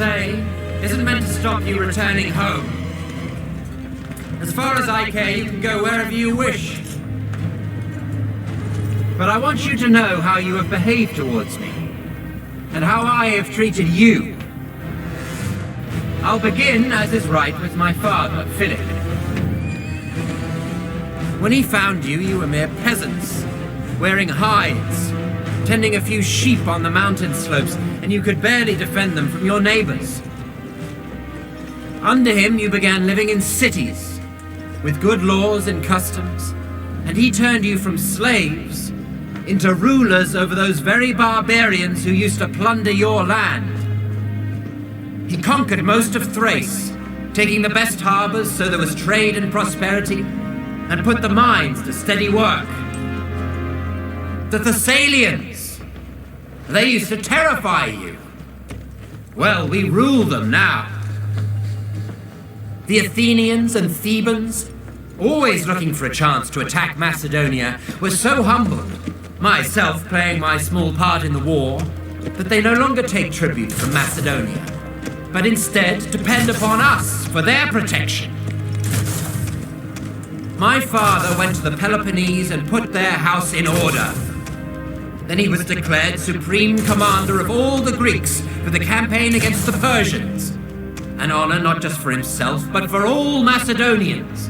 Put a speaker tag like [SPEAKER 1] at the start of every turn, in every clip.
[SPEAKER 1] say isn't meant to stop you returning home. As far as I care, you can go wherever you wish. But I want you to know how you have behaved towards me, and how I have treated you. I'll begin, as is right, with my father, Philip. When he found you, you were mere peasants, wearing hides, tending a few sheep on the mountain slopes, and you could barely defend them from your neighbors. Under him, you began living in cities, with good laws and customs, and he turned you from slaves into rulers over those very barbarians who used to plunder your land. He conquered most of Thrace, taking the best harbors so there was trade and prosperity, and put the mines to steady work. The Thessalians, they used to terrify you. Well, we rule them now. The Athenians and Thebans, always looking for a chance to attack Macedonia, were so humbled, myself playing my small part in the war, that they no longer take tribute from Macedonia, but instead depend upon us for their protection. My father went to the Peloponnese and put their house in order. Then he was declared supreme commander of all the Greeks for the campaign against the Persians, an honor not just for himself, but for all Macedonians.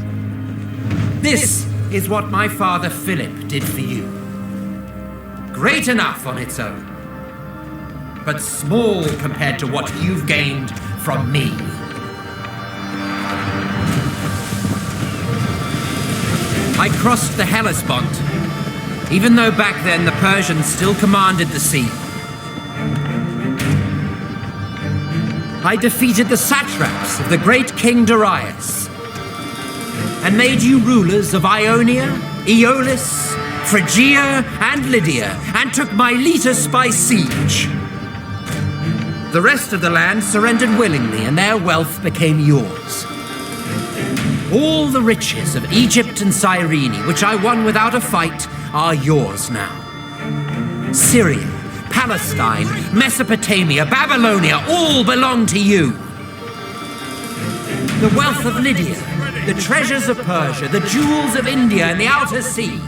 [SPEAKER 1] This is what my father Philip did for you. Great enough on its own, but small compared to what you've gained from me. I crossed the Hellespont, even though back then the Persians still commanded the sea. I defeated the satraps of the great King Darius, and made you rulers of Ionia, Aeolis, Phrygia, and Lydia, and took Miletus by siege. The rest of the land surrendered willingly, and their wealth became yours. All the riches of Egypt and Cyrene, which I won without a fight, are yours now. Syria, Palestine, Mesopotamia, Babylonia, all belong to you. The wealth of Lydia, the treasures of Persia, the jewels of India and the outer sea.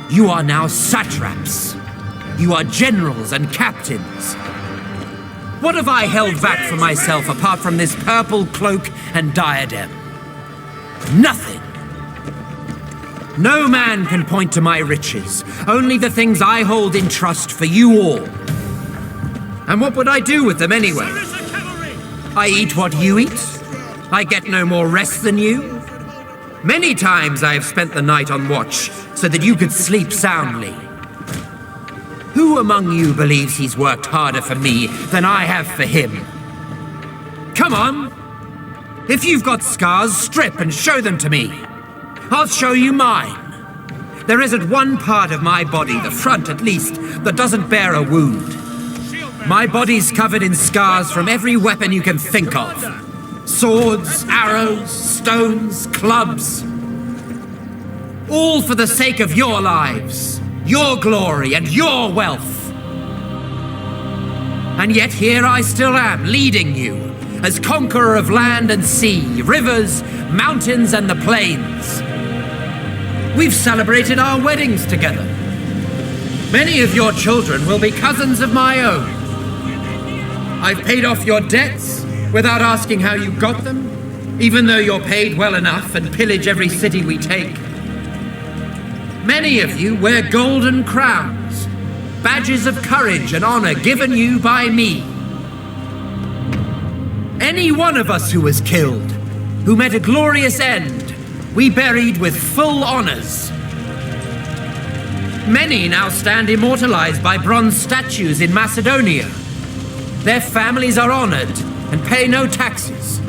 [SPEAKER 1] You are now satraps. You are generals and captains. What have I held back for myself apart from this purple cloak and diadem? Nothing. No man can point to my riches, only the things I hold in trust for you all. And what would I do with them anyway? I eat what you eat. I get no more rest than you. Many times I have spent the night on watch so that you could sleep soundly. Who among you believes he's worked harder for me than I have for him? Come on! If you've got scars, strip and show them to me. I'll show you mine. There isn't one part of my body, the front at least, that doesn't bear a wound. My body's covered in scars from every weapon you can think of. Swords, arrows, stones, clubs. All for the sake of your lives, your glory, and your wealth. And yet here I still am, leading you, as conqueror of land and sea, rivers, mountains, and the plains. We've celebrated our weddings together. Many of your children will be cousins of my own. I've paid off your debts without asking how you got them, even though you're paid well enough and pillage every city we take. Many of you wear golden crowns, badges of courage and honor given you by me. Any one of us who was killed, who met a glorious end, we buried with full honors. Many now stand immortalized by bronze statues in Macedonia. Their families are honored and pay no taxes.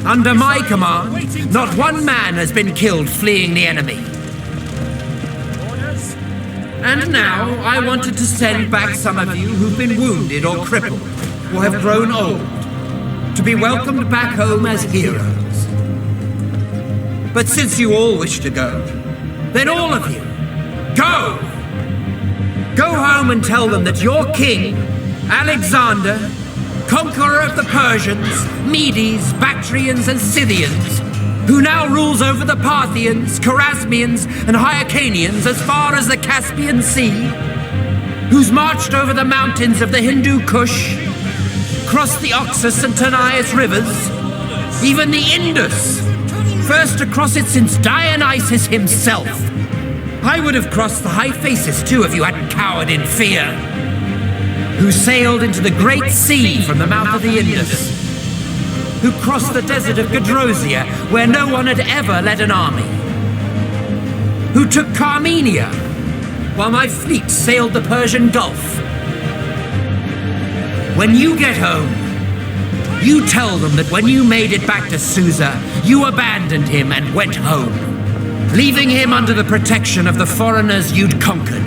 [SPEAKER 1] Under my command, not one man has been killed fleeing the enemy. And now, I wanted to send back some of you who've been wounded or crippled, or have grown old, to be welcomed back home as heroes. But since you all wish to go, then all of you, go! Go home and tell them that your king, Alexander, conqueror of the Persians, Medes, Bactrians, and Scythians, who now rules over the Parthians, Chorasmians, and Hyrcanians as far as the Caspian Sea, who's marched over the mountains of the Hindu Kush, crossed the Oxus and Tanais rivers, even the Indus, first to cross it since Dionysus himself. I would have crossed the Hyphasis too if you hadn't cowered in fear. Who sailed into the Great Sea from the mouth of the Indus. Who crossed the desert of Gadrosia, where no one had ever led an army. Who took Carmenia, while my fleet sailed the Persian Gulf. When you get home, you tell them that when you made it back to Susa, you abandoned him and went home, leaving him under the protection of the foreigners you'd conquered.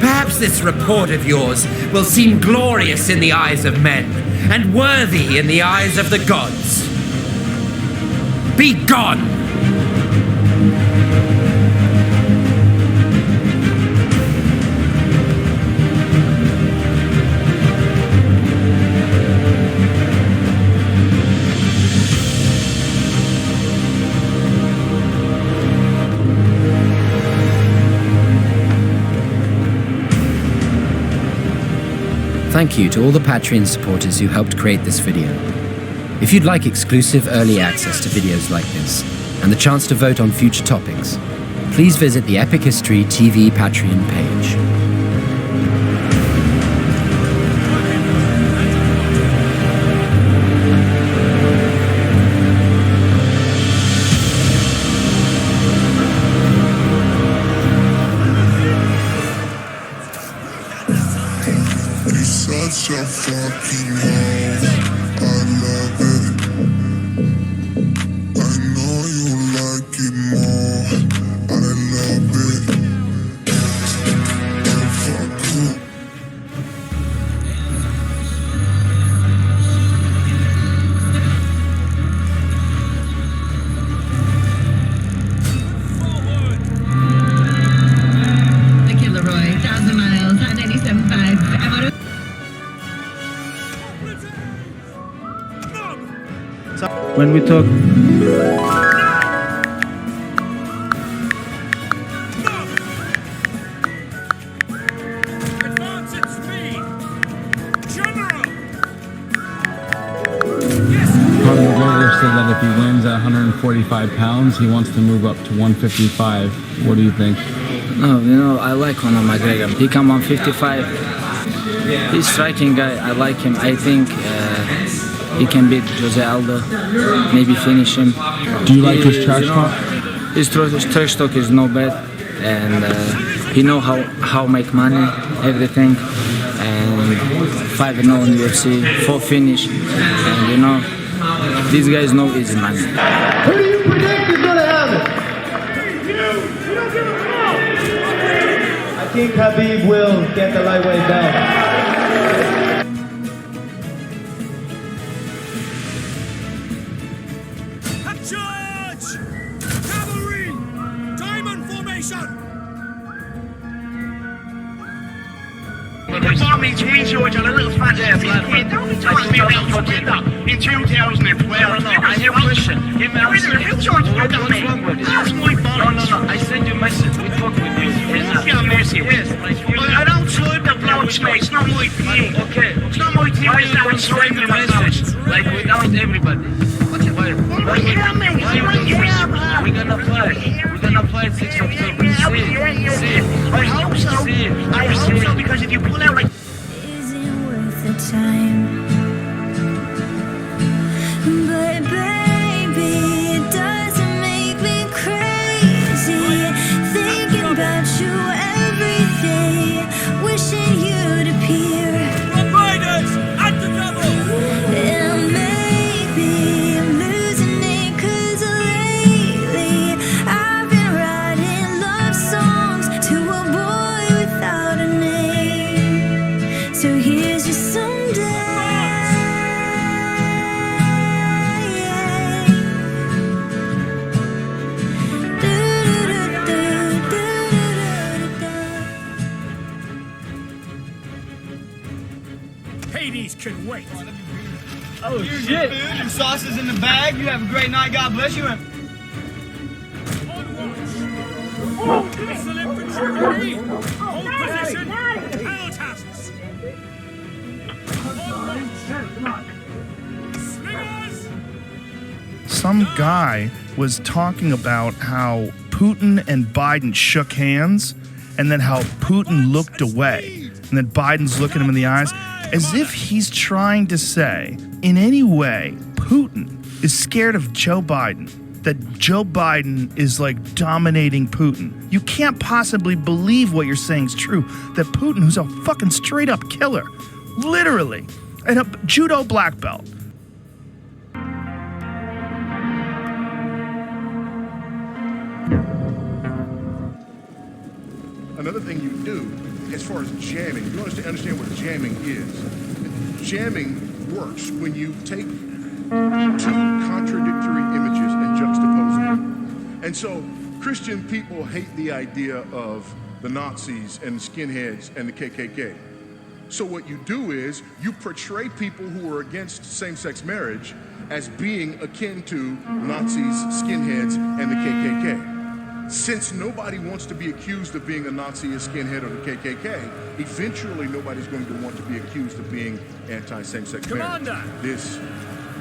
[SPEAKER 1] Perhaps this report of yours will seem glorious in the eyes of men, and worthy in the eyes of the gods. Be gone!
[SPEAKER 2] Thank you to all the Patreon supporters who helped create this video. If you'd like exclusive early access to videos like this, and the chance to vote on future topics, please visit the Epic History TV Patreon page.
[SPEAKER 3] Such a fucking hole, I love it. I know you like it more, I love it. And fuck you.
[SPEAKER 4] Vicky Leroy, 1,000 miles, hot 97.5.
[SPEAKER 5] When we talk Conor McGregor said that if he wins at 145 pounds, he wants to move up to 155. What do you think?
[SPEAKER 6] No, I like Conor McGregor. He come on 55. He's striking guy. I like him. I think he can beat Jose Aldo. Maybe finish him.
[SPEAKER 5] Do you like his trash talk?
[SPEAKER 6] His trash talk is no bad, and he know how make money, everything. And 5-0 in UFC, 4 finish, and these guys know easy money.
[SPEAKER 7] Who do you predict is gonna have it? I think Khabib will get the lightweight belt.
[SPEAKER 8] Charge! Cavalry! Diamond formation!
[SPEAKER 9] The bombings we George on a little fat air blood. Don't be talking about in 2012. I have a question. Who George what's wrong with it? That's my bombs. No. I send you a message. We talk with you. It's your message. Yes. I don't swipe the blood space. It's not my thing. Okay. It's not my thing. I don't swipe the message. Like without everybody. We're gonna play 6 October. I hope so. I hope so because if you pull out like.
[SPEAKER 10] Is it worth the time? But baby, it doesn't make me crazy. Thinking about you every day, wishing you'd appear.
[SPEAKER 8] Rock Riders! At the devil!
[SPEAKER 10] And maybe I'm losing it 'cause lately I've been writing love songs to a boy without a name.
[SPEAKER 8] can wait.
[SPEAKER 7] Oh shit! Some sauces in the bag. You have a great night. God bless you.
[SPEAKER 8] On watch. Missile infantry ready. Hold position. Held tasks. Slingers.
[SPEAKER 11] Some guy was talking about how Putin and Biden shook hands, and then how Putin looked away, and then Biden's looking him in the eyes, as if he's trying to say, in any way, Putin is scared of Joe Biden, that Joe Biden is like dominating Putin. You can't possibly believe what you're saying is true, that Putin, who's a fucking straight up killer, literally, and a judo black belt,
[SPEAKER 12] another thing you do, as far as jamming, you understand what jamming is. Jamming works when you take two contradictory images and juxtapose them. And so Christian people hate the idea of the Nazis and the skinheads and the KKK. So what you do is you portray people who are against same-sex marriage as being akin to Nazis, skinheads, and the KKK. Since nobody wants to be accused of being a Nazi, a skinhead, or the KKK, eventually nobody's going to want to be accused of being anti-same-sex marriage. This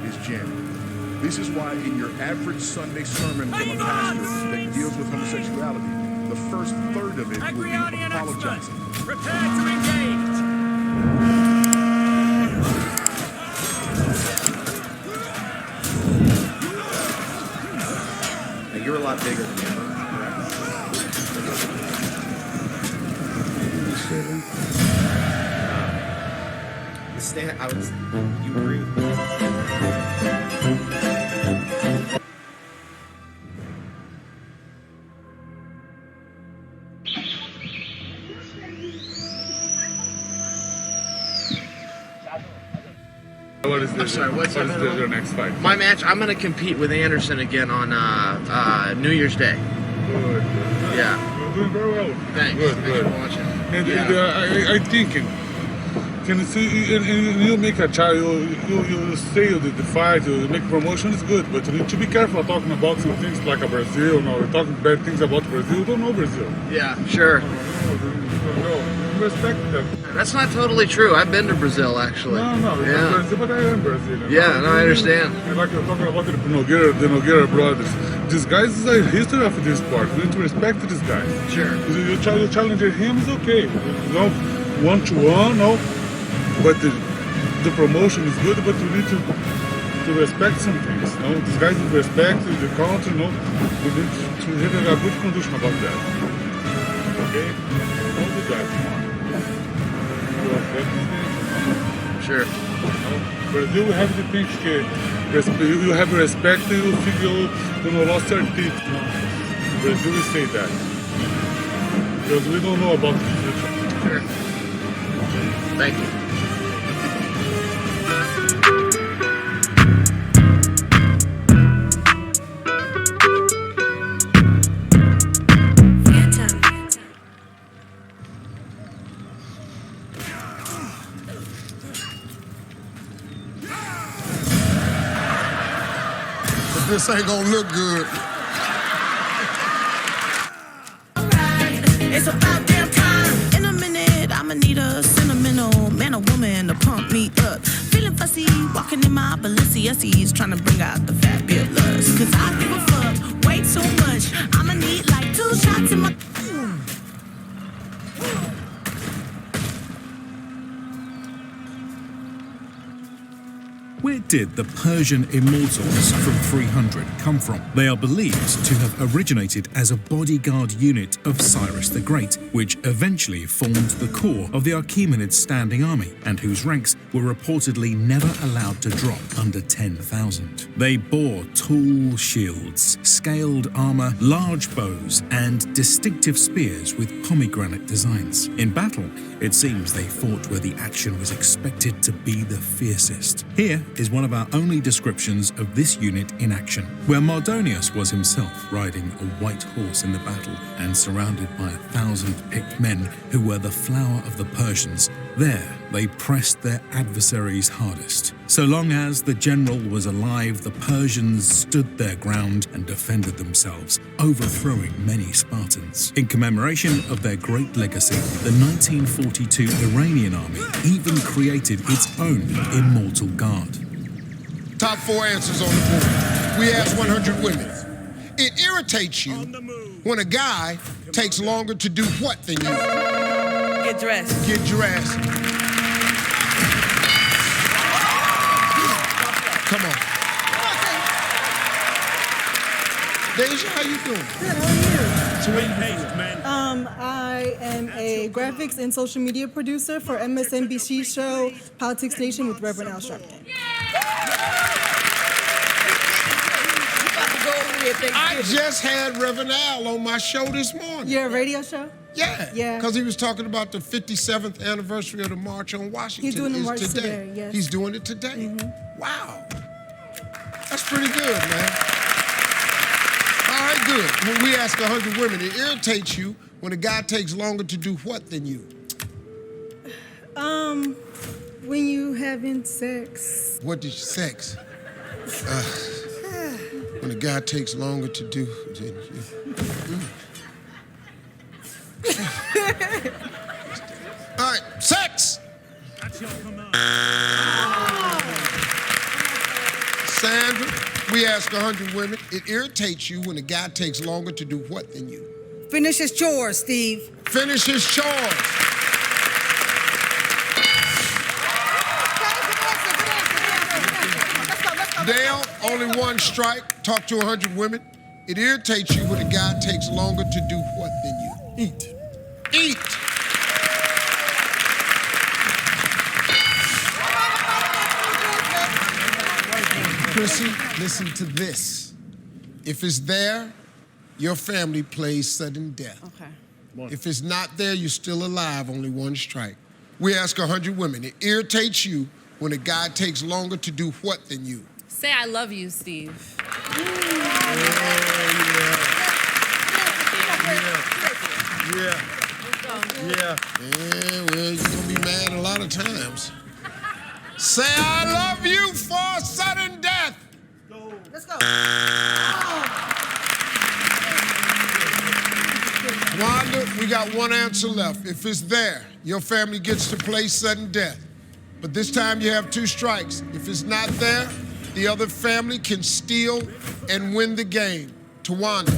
[SPEAKER 12] is jamming. This is why in your average Sunday sermon from a pastor that deals with homosexuality, the first third of it will be apologizing.
[SPEAKER 8] Prepare to engage.
[SPEAKER 13] Now, you're a lot bigger than me. The stand, you agree with me?
[SPEAKER 14] What is this?
[SPEAKER 13] I'm sorry, what's
[SPEAKER 14] your next fight?
[SPEAKER 13] My match, I'm going to compete with Anderson again on New Year's Day.
[SPEAKER 14] Good.
[SPEAKER 13] Yeah.
[SPEAKER 14] You're doing very well.
[SPEAKER 13] Thanks.
[SPEAKER 14] Good,
[SPEAKER 13] Thanks
[SPEAKER 14] good.
[SPEAKER 13] for watching.
[SPEAKER 14] And
[SPEAKER 13] Yeah.
[SPEAKER 14] I think, can you see, and you make a child, you say the fight, you make promotion is good, but you need to be careful talking about some things like a Brazil. No, you're talking bad things about Brazil. You don't know Brazil.
[SPEAKER 13] Yeah, sure.
[SPEAKER 14] No, respect them.
[SPEAKER 13] That's not totally true. I've been to Brazil, actually.
[SPEAKER 14] No,
[SPEAKER 13] Yeah.
[SPEAKER 14] Brazil, but I am Brazilian.
[SPEAKER 13] Yeah, no, I understand.
[SPEAKER 14] And like you're talking about the Nogueira brothers. These guys is a history of this sport. We need to respect these guys.
[SPEAKER 13] Sure.
[SPEAKER 14] You challenge him is okay. You know, 1-1, no. But the promotion is good, but you need to respect some things. No, these guys need respect the country. No, we need to have a good condition about that. Okay, don't do that.
[SPEAKER 13] Sure.
[SPEAKER 14] Brazil, we have the things you have respect, you feel you know lost your teeth. Brazil, we say that because we don't know about the future.
[SPEAKER 13] Sure. Thank you.
[SPEAKER 3] This ain't gonna look good.
[SPEAKER 15] It's about damn time. In a minute, I'ma need a sentimental man or woman to pump me up. Feeling fussy, walking in my Balenciennes, trying to bring out the fabulous. Cause I give a fuck way too much. I'ma need like 2 shots in my.
[SPEAKER 16] Where did the Persian immortals from 300 come from? They are believed to have originated as a bodyguard unit of Cyrus the Great, which eventually formed the core of the Achaemenid standing army, and whose ranks were reportedly never allowed to drop under 10,000. They bore tall shields, scaled armor, large bows, and distinctive spears with pomegranate designs. In battle, it seems they fought where the action was expected to be the fiercest. Here is one of our only descriptions of this unit in action, where Mardonius was himself riding a white horse in the battle and surrounded by 1,000 picked men who were the flower of the Persians There, they pressed their adversaries hardest. So long as the general was alive, the Persians stood their ground and defended themselves, overthrowing many Spartans. In commemoration of their great legacy, the 1942 Iranian army even created its own immortal guard.
[SPEAKER 12] Top 4 answers on the board. We asked 100 women. It irritates you when a guy takes longer to do what than you?
[SPEAKER 17] Get dressed.
[SPEAKER 12] Get dressed. Come on. Deja, how you doing?
[SPEAKER 17] Good, how are you?
[SPEAKER 12] So what you do?
[SPEAKER 17] I am a graphics and social media producer for MSNBC show Politics Nation with Reverend Al Sharpton.
[SPEAKER 12] I just had Reverend Al on my show this morning.
[SPEAKER 17] Your radio show?
[SPEAKER 12] Yeah.
[SPEAKER 17] Yeah.
[SPEAKER 12] Because he was talking about the 57th anniversary of the March on Washington.
[SPEAKER 17] He's doing the
[SPEAKER 12] It's
[SPEAKER 17] march today, yes.
[SPEAKER 12] He's doing it today. Wow. That's pretty good, man. All right, good. When we ask 100 women, it irritates you when a guy takes longer to do what than you?
[SPEAKER 17] When you having sex.
[SPEAKER 12] What did sex? When a guy takes longer to do than you. All right, sex!
[SPEAKER 8] That's your command.
[SPEAKER 12] Sandra, we ask 100 women, it irritates you when a guy takes longer to do what than you?
[SPEAKER 17] Finish his chores, Steve.
[SPEAKER 12] Finish his chores. Dale, only one strike. Talk to 100 women. It irritates you when a guy takes longer to do what than you? Eat. Eat. Chrissy, listen to this. If it's there, your family plays sudden death.
[SPEAKER 17] Okay.
[SPEAKER 12] If it's not there, you're still alive, only one strike. We ask 100 women, it irritates you when a guy takes longer to do what than you?
[SPEAKER 18] Say I love you, Steve.
[SPEAKER 12] Yeah, well, you're gonna be mad a lot of times. Say I love you for sudden death.
[SPEAKER 17] Let's go.
[SPEAKER 12] Wanda, we got one answer left. If it's there, your family gets to play sudden death. But this time you have 2 strikes. If it's not there, the other family can steal and win the game. Tawanda,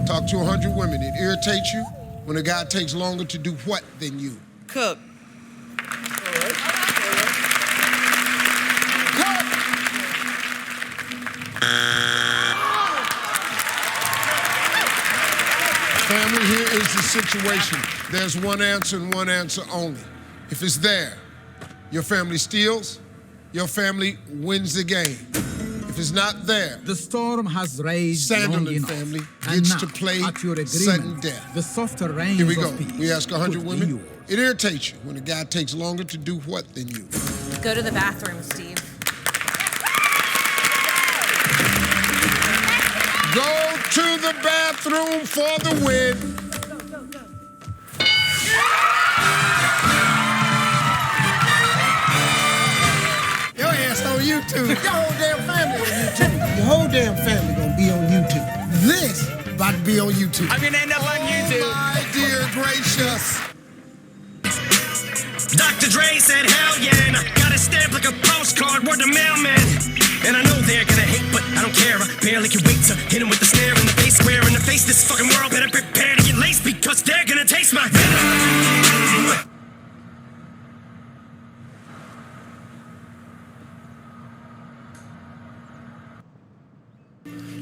[SPEAKER 12] talk to 100 women. It irritates you when a guy takes longer to do what than you?
[SPEAKER 17] Cook. Family, here is the situation. There's one answer and one answer only. If it's there, your family steals, your family wins the game. If it's not there,
[SPEAKER 19] the storm has raged long
[SPEAKER 12] Sanderland
[SPEAKER 19] enough,
[SPEAKER 12] family
[SPEAKER 19] and
[SPEAKER 12] gets
[SPEAKER 19] now,
[SPEAKER 12] to play
[SPEAKER 19] at your agreement,
[SPEAKER 12] sudden death.
[SPEAKER 19] the softer rains
[SPEAKER 12] Here we go.
[SPEAKER 19] of peace
[SPEAKER 12] We ask 100
[SPEAKER 19] could be
[SPEAKER 12] women.
[SPEAKER 19] yours.
[SPEAKER 12] It irritates you when a guy takes longer to do what than you?
[SPEAKER 18] Go to the bathroom, Steve.
[SPEAKER 12] Go to the bathroom for the win. Your ass on YouTube. Your whole damn family on YouTube. Your whole damn family gonna be on YouTube. This about to be on YouTube.
[SPEAKER 9] I'm gonna end up on YouTube.
[SPEAKER 12] My dear gracious.
[SPEAKER 9] Dr. Dre said, hell yeah, and I got a stamp like a postcard, word to mailman. And I know they're gonna hate, but I don't care. I barely can wait to hit him with the snare in the face, square in the face. This fucking world better prepare to get laced because they're gonna taste my venom.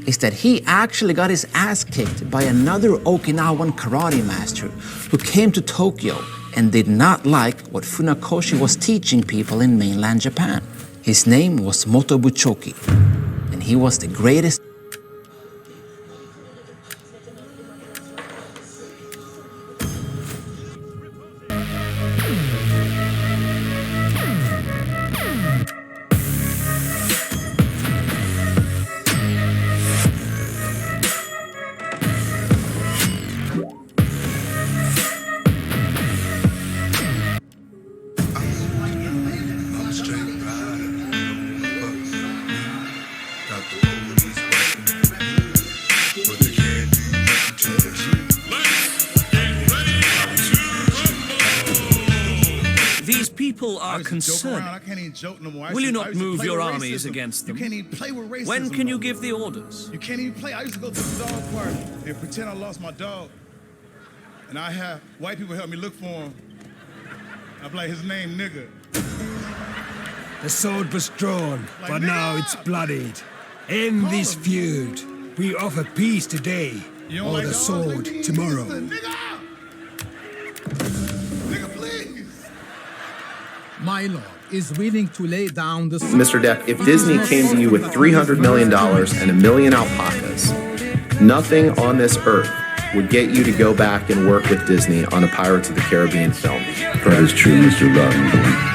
[SPEAKER 20] Is that he actually got his ass kicked by another Okinawan karate master who came to Tokyo and did not like what Funakoshi was teaching people in mainland Japan. His name was Motobuchoki, and he was the greatest.
[SPEAKER 21] people are
[SPEAKER 14] I used to joke around. I
[SPEAKER 21] concerning,
[SPEAKER 14] can't even joke no more.
[SPEAKER 21] will you
[SPEAKER 14] I
[SPEAKER 21] not
[SPEAKER 14] used to
[SPEAKER 21] move
[SPEAKER 14] play
[SPEAKER 21] your
[SPEAKER 14] with
[SPEAKER 21] armies
[SPEAKER 14] racism.
[SPEAKER 21] against them?
[SPEAKER 14] You can't even play with racism.
[SPEAKER 21] When can you
[SPEAKER 14] no
[SPEAKER 21] give
[SPEAKER 14] more.
[SPEAKER 21] the orders?
[SPEAKER 14] You can't even play. I used to go to the dog park and pretend I lost my dog. And I have white people help me look for him. I'd be like, his name, nigga.
[SPEAKER 22] The sword was drawn,
[SPEAKER 14] Like,
[SPEAKER 22] but now
[SPEAKER 14] nigga!
[SPEAKER 22] it's bloodied. End this feud. We offer peace today,
[SPEAKER 14] You don't
[SPEAKER 22] or
[SPEAKER 14] like
[SPEAKER 22] the
[SPEAKER 14] dogs?
[SPEAKER 22] sword
[SPEAKER 14] Like,
[SPEAKER 22] tomorrow.
[SPEAKER 14] Nigga! Nigga, please!
[SPEAKER 19] My lord is willing to lay down the sword.
[SPEAKER 23] Mr. Depp, if Disney came to you with $300 million and a million alpacas, nothing on this earth would get you to go back and work with Disney on a Pirates of the Caribbean film.
[SPEAKER 24] That is true, Mr. Robinson.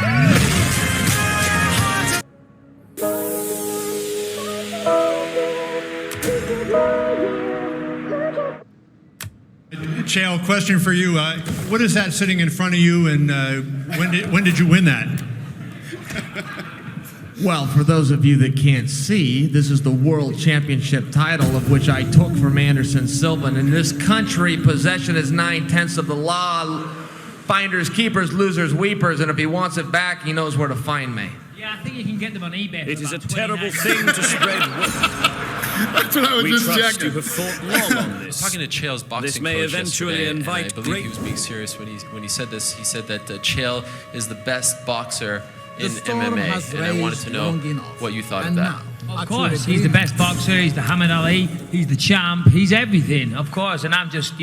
[SPEAKER 25] Chael, question for you. What is that sitting in front of you, and when did you win that?
[SPEAKER 26] Well, for those of you that can't see, this is the World Championship title of which I took from Anderson Silva. And in this country, possession is 9/10 of the law. Finders, keepers, losers, weepers. And if he wants it back, he knows where to find me.
[SPEAKER 8] Yeah, I think you can get them on eBay.
[SPEAKER 21] It is a terrible thing to spread
[SPEAKER 14] That's what I was
[SPEAKER 21] We
[SPEAKER 14] just
[SPEAKER 21] trust
[SPEAKER 14] checking.
[SPEAKER 21] you have thought long on this.
[SPEAKER 27] Talking to Chael's boxing
[SPEAKER 21] This may
[SPEAKER 27] coach
[SPEAKER 21] eventually
[SPEAKER 27] yesterday,
[SPEAKER 21] invite
[SPEAKER 27] and I believe
[SPEAKER 21] great-
[SPEAKER 27] he was being serious when he said this. He said that Chael is the best boxer in
[SPEAKER 19] The storm
[SPEAKER 27] MMA,
[SPEAKER 19] has
[SPEAKER 27] and I wanted
[SPEAKER 19] raged
[SPEAKER 27] to know
[SPEAKER 19] long enough.
[SPEAKER 27] what you thought of
[SPEAKER 19] And
[SPEAKER 27] that.
[SPEAKER 19] now,
[SPEAKER 8] Of course, he's the best boxer, he's the Muhammad Ali, he's the champ, he's everything, of course. And I'm just,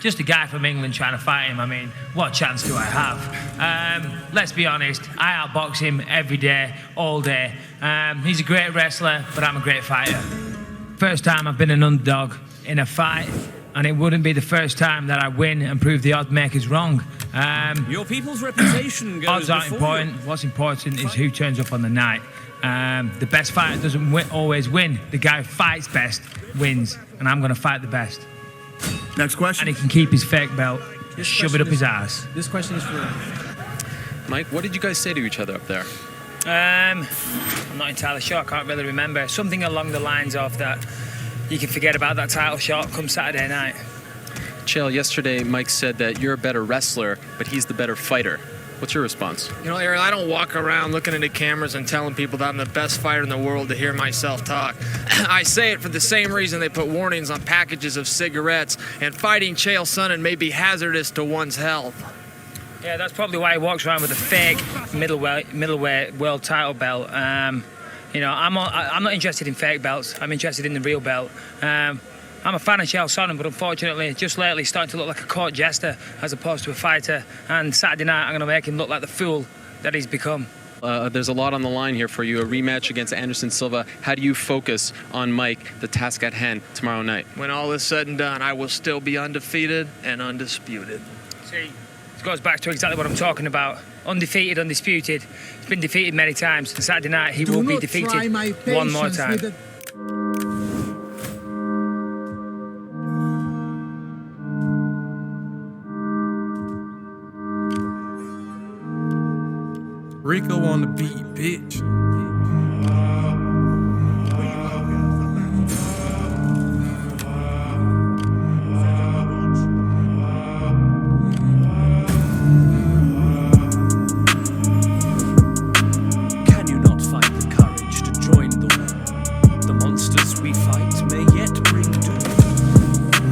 [SPEAKER 8] just a guy from England trying to fight him. I mean, what chance do I have? Let's be honest, I outbox him every day, all day. He's a great wrestler, but I'm a great fighter. First time I've been an underdog in a fight, and it wouldn't be the first time that I win and prove the odds makers wrong.
[SPEAKER 21] Your people's reputation goes
[SPEAKER 8] Odds aren't
[SPEAKER 21] before
[SPEAKER 8] important. What's important is who turns up on the night. The best fighter doesn't always win. The guy who fights best wins, and I'm going to fight the best.
[SPEAKER 21] Next question.
[SPEAKER 8] And he can keep his fake belt,
[SPEAKER 27] This
[SPEAKER 8] shove it
[SPEAKER 27] question
[SPEAKER 8] up his
[SPEAKER 27] is-
[SPEAKER 8] ass.
[SPEAKER 27] This question is for Mike. What did you guys say to each other up there?
[SPEAKER 8] I'm not entirely sure. I can't really remember. Something along the lines of that. You can forget about that title shot come Saturday night.
[SPEAKER 27] Chael, yesterday Mike said that you're a better wrestler, but he's the better fighter. What's your response?
[SPEAKER 13] Aaron, I don't walk around looking into cameras and telling people that I'm the best fighter in the world to hear myself talk. I say it for the same reason they put warnings on packages of cigarettes, and fighting Chael Sonnen may be hazardous to one's health.
[SPEAKER 8] Yeah, that's probably why he walks around with a fake middleweight world title belt. I'm not interested in fake belts. I'm interested in the real belt. I'm a fan of Chael Sonnen, but unfortunately, just lately, he's starting to look like a court jester as opposed to a fighter. And Saturday night, I'm going to make him look like the fool that he's become.
[SPEAKER 27] There's a lot on the line here for you. A rematch against Anderson Silva. How do you focus on Mike, the task at hand, tomorrow night?
[SPEAKER 13] When all is said and done, I will still be undefeated and undisputed.
[SPEAKER 8] See, it goes back to exactly what I'm talking about. Undefeated, undisputed. He's been defeated many times. And Saturday night, he will be defeated one more time.
[SPEAKER 28] Rico on the beat, bitch.
[SPEAKER 21] Can you not find the courage to join the war? The monsters we fight may yet bring doom.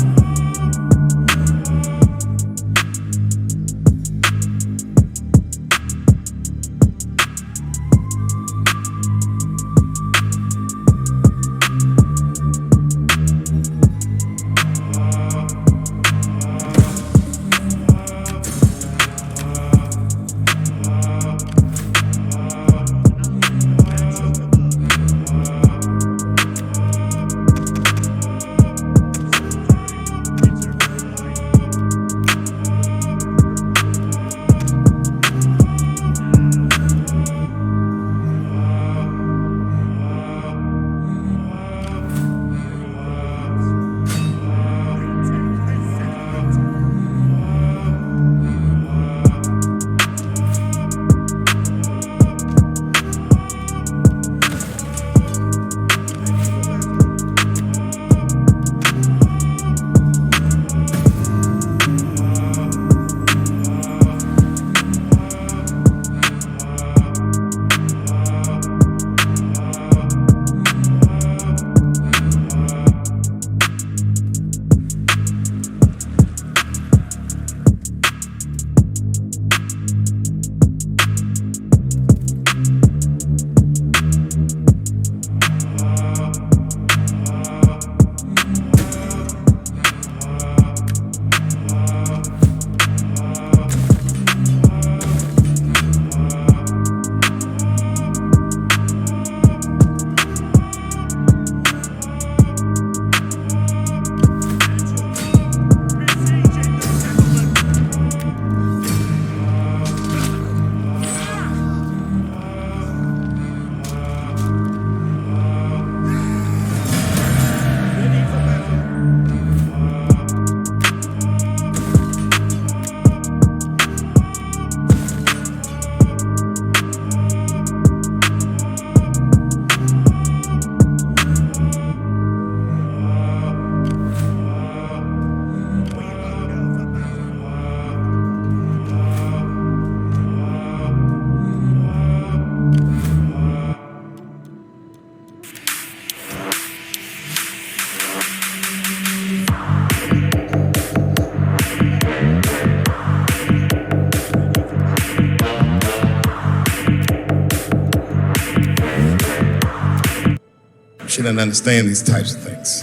[SPEAKER 1] She doesn't understand these types of things.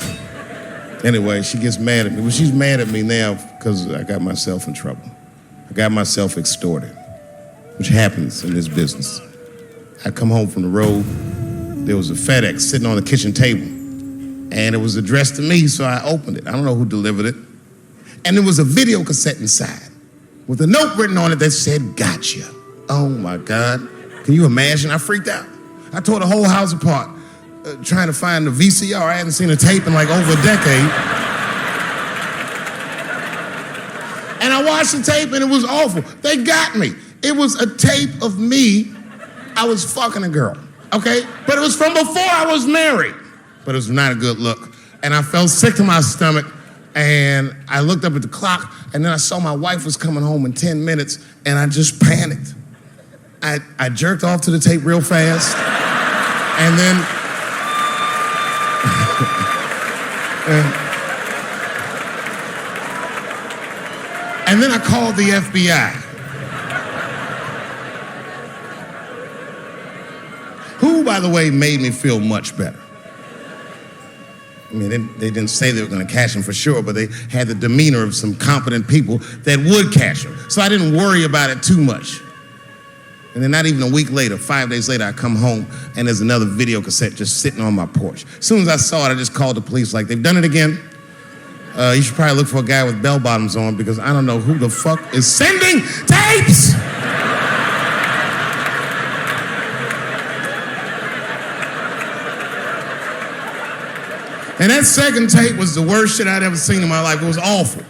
[SPEAKER 1] Anyway, she gets mad at me. Well, she's mad at me now because I got myself in trouble. I got myself extorted, which happens in this business. I come home from the road. There was a FedEx sitting on the kitchen table, and it was addressed to me, so I opened it. I don't know who delivered it. And there was a video cassette inside with a note written on it that said, "Gotcha." Oh my God. Can you imagine? I freaked out. I tore the whole house apart trying to find the VCR. I hadn't seen a tape in like over a decade. And I watched the tape and it was awful. They got me. It was a tape of me. I was fucking a girl, okay? But it was from before I was married. But it was not a good look. And I felt sick to my stomach. And I looked up at the clock, and then I saw my wife was coming home in 10 minutes, and I just panicked. I jerked off to the tape real fast, and then and then I called the FBI, who, by the way, made me feel much better. I mean, they didn't say they were going to catch him for sure, but they had the demeanor of some competent people that would catch him. So I didn't worry about it too much. And then not even a week later, 5 days later, I come home and there's another video cassette just sitting on my porch. As soon as I saw it, I just called the police like, "They've done it again. You should probably look for a guy with bell bottoms on because I don't know who the fuck is sending tapes." And that second tape was the worst shit I'd ever seen in my life. It was awful.